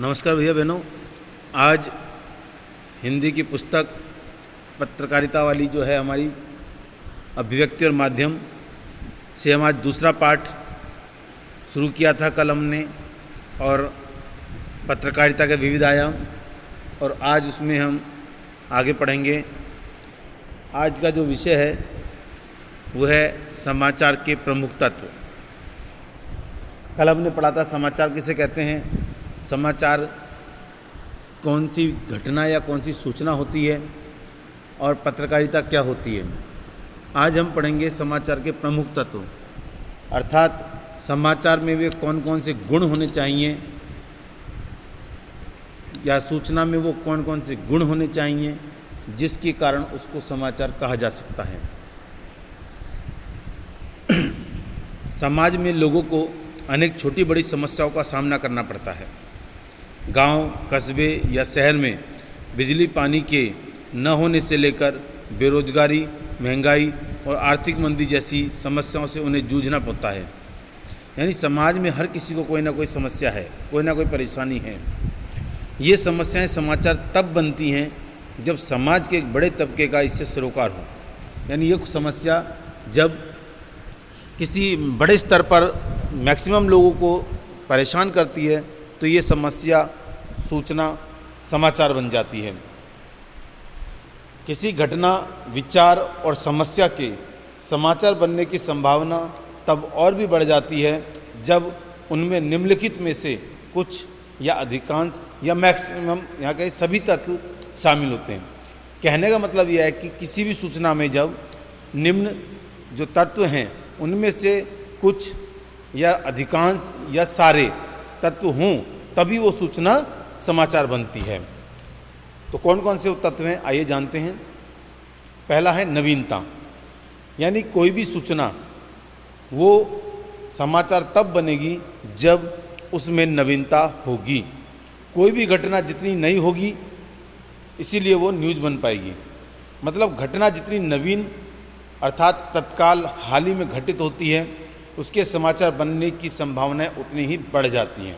नमस्कार भैया बहनों। आज हिंदी की पुस्तक पत्रकारिता वाली जो है हमारी अभिव्यक्ति और माध्यम से हम आज दूसरा पाठ शुरू किया था कल हमने, और पत्रकारिता के विविध आयाम, और आज उसमें हम आगे पढ़ेंगे। आज का जो विषय है वो है समाचार के प्रमुख तत्व। कल हमने पढ़ा था समाचार किसे कहते हैं, समाचार कौन सी घटना या कौन सी सूचना होती है, और पत्रकारिता क्या होती है। आज हम पढ़ेंगे समाचार के प्रमुख तत्व, अर्थात समाचार में वे कौन कौन से गुण होने चाहिए, या सूचना में वो कौन कौन से गुण होने चाहिए जिसके कारण उसको समाचार कहा जा सकता है। समाज में लोगों को अनेक छोटी बड़ी समस्याओं का सामना करना पड़ता है। गांव, कस्बे या शहर में बिजली पानी के न होने से लेकर बेरोजगारी, महंगाई और आर्थिक मंदी जैसी समस्याओं से उन्हें जूझना पड़ता है। यानी समाज में हर किसी को कोई ना कोई समस्या है, कोई ना कोई परेशानी है। ये समस्याएं समाचार तब बनती हैं जब समाज के एक बड़े तबके का इससे सरोकार हो। यानी ये समस्या जब किसी बड़े स्तर पर मैक्सिमम लोगों को परेशान करती है तो ये समस्या सूचना समाचार बन जाती है। किसी घटना, विचार और समस्या के समाचार बनने की संभावना तब और भी बढ़ जाती है जब उनमें निम्नलिखित में से कुछ या अधिकांश या मैक्सिमम, यहाँ के सभी तत्व शामिल होते हैं। कहने का मतलब यह है कि किसी भी सूचना में जब निम्न जो तत्व हैं उनमें से कुछ या अधिकांश या सारे तत्व हों तभी वो सूचना समाचार बनती है। तो कौन कौन से तत्व हैं आइए जानते हैं। पहला है नवीनता, यानी कोई भी सूचना वो समाचार तब बनेगी जब उसमें नवीनता होगी। कोई भी घटना जितनी नई होगी इसीलिए वो न्यूज़ बन पाएगी। मतलब घटना जितनी नवीन अर्थात तत्काल हाल ही में घटित होती है उसके समाचार बनने की संभावनाएं उतनी ही बढ़ जाती हैं।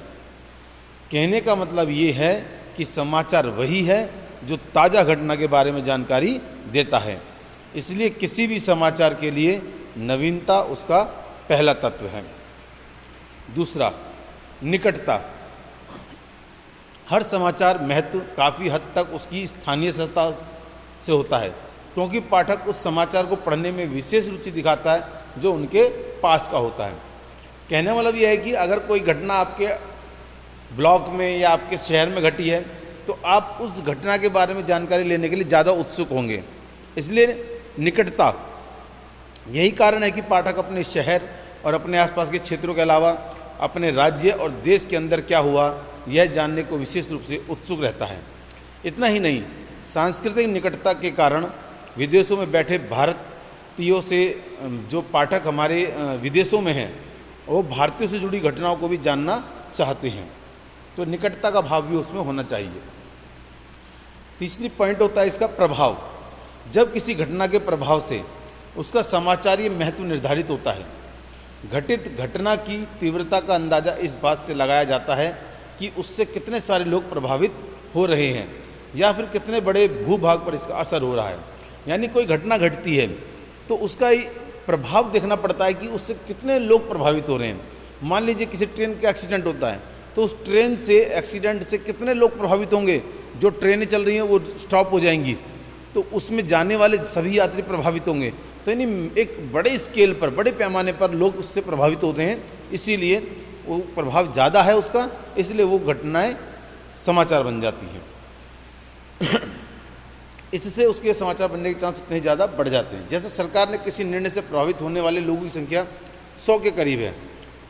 कहने का मतलब ये है कि समाचार वही है जो ताज़ा घटना के बारे में जानकारी देता है। इसलिए किसी भी समाचार के लिए नवीनता उसका पहला तत्व है। दूसरा, निकटता। हर समाचार महत्व काफ़ी हद तक उसकी स्थानीय सत्ता से होता है, क्योंकि पाठक उस समाचार को पढ़ने में विशेष रुचि दिखाता है जो उनके पास का होता है। कहने वाला भी है कि अगर कोई घटना आपके ब्लॉक में या आपके शहर में घटी है तो आप उस घटना के बारे में जानकारी लेने के लिए ज़्यादा उत्सुक होंगे। इसलिए निकटता, यही कारण है कि पाठक अपने शहर और अपने आसपास के क्षेत्रों के अलावा अपने राज्य और देश के अंदर क्या हुआ यह जानने को विशेष रूप से उत्सुक रहता है। इतना ही नहीं, सांस्कृतिक निकटता के कारण विदेशों में बैठे भारतीयों से जो पाठक हमारे विदेशों में हैं वो भारतीयों से जुड़ी घटनाओं को भी जानना चाहते हैं, तो निकटता का भाव भी उसमें होना चाहिए। तीसरी पॉइंट होता है इसका प्रभाव। जब किसी घटना के प्रभाव से उसका समाचारीय महत्व निर्धारित होता है। घटित घटना की तीव्रता का अंदाज़ा इस बात से लगाया जाता है कि उससे कितने सारे लोग प्रभावित हो रहे हैं या फिर कितने बड़े भूभाग पर इसका असर हो रहा है। यानी कोई घटना घटती है तो उसका प्रभाव देखना पड़ता है कि उससे कितने लोग प्रभावित हो रहे हैं। मान लीजिए किसी ट्रेन का एक्सीडेंट होता है तो उस ट्रेन से एक्सीडेंट से कितने लोग प्रभावित होंगे। जो ट्रेनें चल रही हैं वो स्टॉप हो जाएंगी तो उसमें जाने वाले सभी यात्री प्रभावित होंगे। तो यानी एक बड़े स्केल पर, बड़े पैमाने पर लोग उससे प्रभावित होते हैं, इसीलिए वो प्रभाव ज़्यादा है उसका, इसलिए वो घटनाएं समाचार बन जाती हैं। इससे उसके समाचार बनने के चांस उतने ज़्यादा बढ़ जाते हैं। जैसे सरकार ने किसी निर्णय से प्रभावित होने वाले लोगों की संख्या 100 के करीब है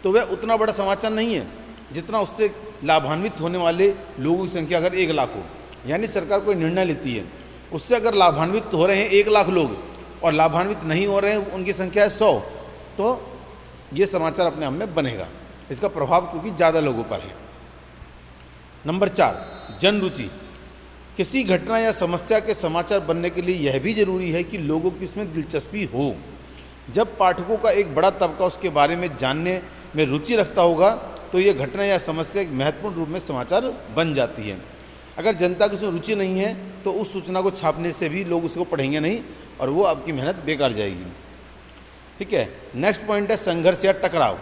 तो वह उतना बड़ा समाचार नहीं है जितना उससे लाभान्वित होने वाले लोगों की संख्या अगर 1 लाख हो। यानी सरकार कोई निर्णय लेती है, उससे अगर लाभान्वित हो रहे हैं 1 लाख लोग और लाभान्वित नहीं हो रहे हैं उनकी संख्या है 100, तो ये समाचार अपने आप में बनेगा। इसका प्रभाव क्योंकि ज़्यादा लोगों पर है। नंबर 4, जन रुचि। किसी घटना या समस्या के समाचार बनने के लिए यह भी जरूरी है कि लोगों की इसमें दिलचस्पी हो। जब पाठकों का एक बड़ा तबका उसके बारे में जानने में रुचि रखता होगा तो ये घटना या समस्या एक महत्वपूर्ण रूप में समाचार बन जाती है। अगर जनता की उसमें रुचि नहीं है तो उस सूचना को छापने से भी लोग उसको पढ़ेंगे नहीं और वो आपकी मेहनत बेकार जाएगी। ठीक है, नेक्स्ट पॉइंट है संघर्ष या टकराव।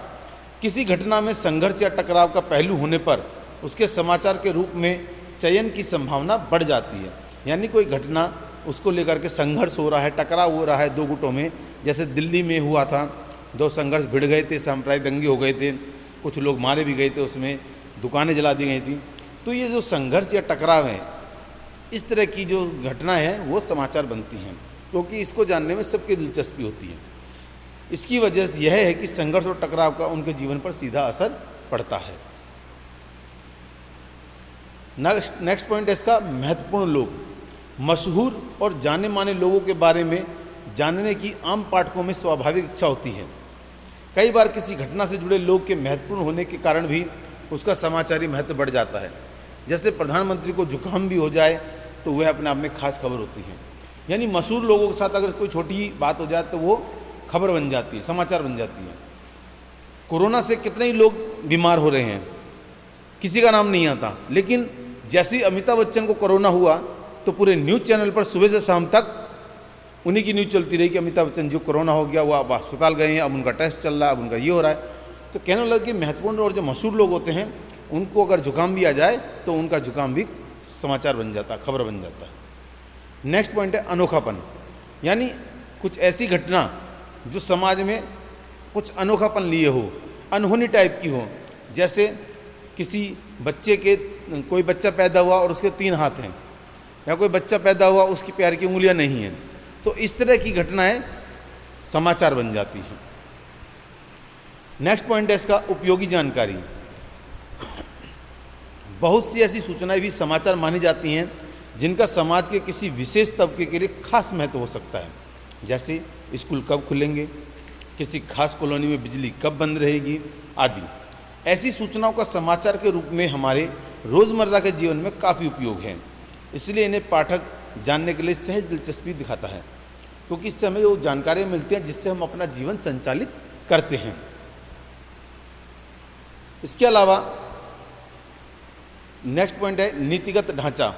किसी घटना में संघर्ष या टकराव का पहलू होने पर उसके समाचार के रूप में चयन की संभावना बढ़ जाती है। यानी कोई घटना उसको लेकर के संघर्ष हो रहा है, टकराव हो रहा है दो गुटों में, जैसे दिल्ली में हुआ था, दो संघर्ष भिड़ गए थे, सांप्रदायिक दंगे हो गए थे, कुछ लोग मारे भी गए थे, उसमें दुकानें जला दी गई थी। तो ये जो संघर्ष या टकराव है, इस तरह की जो घटनाएं हैं वो समाचार बनती हैं, क्योंकि इसको जानने में सबकी दिलचस्पी होती है। इसकी वजह यह है कि संघर्ष और टकराव का उनके जीवन पर सीधा असर पड़ता है। नेक्स्ट पॉइंट है इसका महत्वपूर्ण लोग। मशहूर और जाने माने लोगों के बारे में जानने की आम पाठकों में स्वाभाविक इच्छा होती है। कई बार किसी घटना से जुड़े लोग के महत्वपूर्ण होने के कारण भी उसका समाचारी महत्व बढ़ जाता है। जैसे प्रधानमंत्री को जुकाम भी हो जाए तो वह अपने आप में खास खबर होती है। यानी मशहूर लोगों के साथ अगर कोई छोटी बात हो जाए तो वो खबर बन जाती है, समाचार बन जाती है। कोरोना से कितने ही लोग बीमार हो रहे हैं, किसी का नाम नहीं आता, लेकिन जैसे ही अमिताभ बच्चन को कोरोना हुआ तो पूरे न्यूज़ चैनल पर सुबह से शाम तक उन्हीं की न्यूज़ चलती रही कि अमिताभ बच्चन जो कोरोना हो गया, वो अब अस्पताल गए हैं, अब उनका टेस्ट चल रहा है, अब उनका ये हो रहा है। तो कहने लगे कि महत्वपूर्ण और जो मशहूर लोग होते हैं उनको अगर जुकाम भी आ जाए तो उनका जुकाम भी समाचार बन जाता है, खबर बन जाता है। नेक्स्ट पॉइंट है अनोखापन। यानी कुछ ऐसी घटना जो समाज में कुछ अनोखापन लिए हो, अनहोनी टाइप की हो। जैसे किसी बच्चे के, कोई बच्चा पैदा हुआ और उसके 3 हाथ हैं, या कोई बच्चा पैदा हुआ उसकी पैर की उंगलियां नहीं हैं, तो इस तरह की घटनाएं समाचार बन जाती हैं। नेक्स्ट पॉइंट है इसका उपयोगी जानकारी। बहुत सी ऐसी सूचनाएं भी समाचार मानी जाती हैं जिनका समाज के किसी विशेष तबके के लिए खास महत्व हो सकता है। जैसे स्कूल कब खुलेंगे, किसी खास कॉलोनी में बिजली कब बंद रहेगी आदि। ऐसी सूचनाओं का समाचार के रूप में हमारे रोज़मर्रा के जीवन में काफ़ी उपयोग है। इसलिए इन्हें पाठक जानने के लिए सहज दिलचस्पी दिखाता है, क्योंकि इससे हमें वो जानकारी मिलती है जिससे हम अपना जीवन संचालित करते हैं। इसके अलावा नेक्स्ट पॉइंट है नीतिगत ढांचा।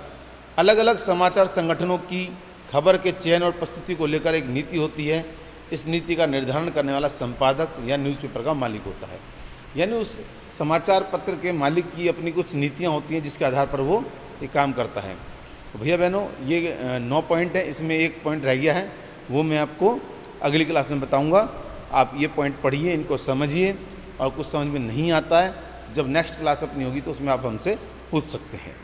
अलग अलग समाचार संगठनों की खबर के चयन और प्रस्तुति को लेकर एक नीति होती है। इस नीति का निर्धारण करने वाला संपादक या न्यूज़पेपर का मालिक होता है। यानी उस समाचार पत्र के मालिक की अपनी कुछ नीतियाँ होती हैं जिसके आधार पर वो ये काम करता है। तो भैया बहनों, ये 9 पॉइंट है, इसमें एक पॉइंट रह गया है, वो मैं आपको अगली क्लास में बताऊंगा। आप ये पॉइंट पढ़िए, इनको समझिए, और कुछ समझ में नहीं आता है जब नेक्स्ट क्लास अपनी होगी तो उसमें आप हमसे पूछ सकते हैं।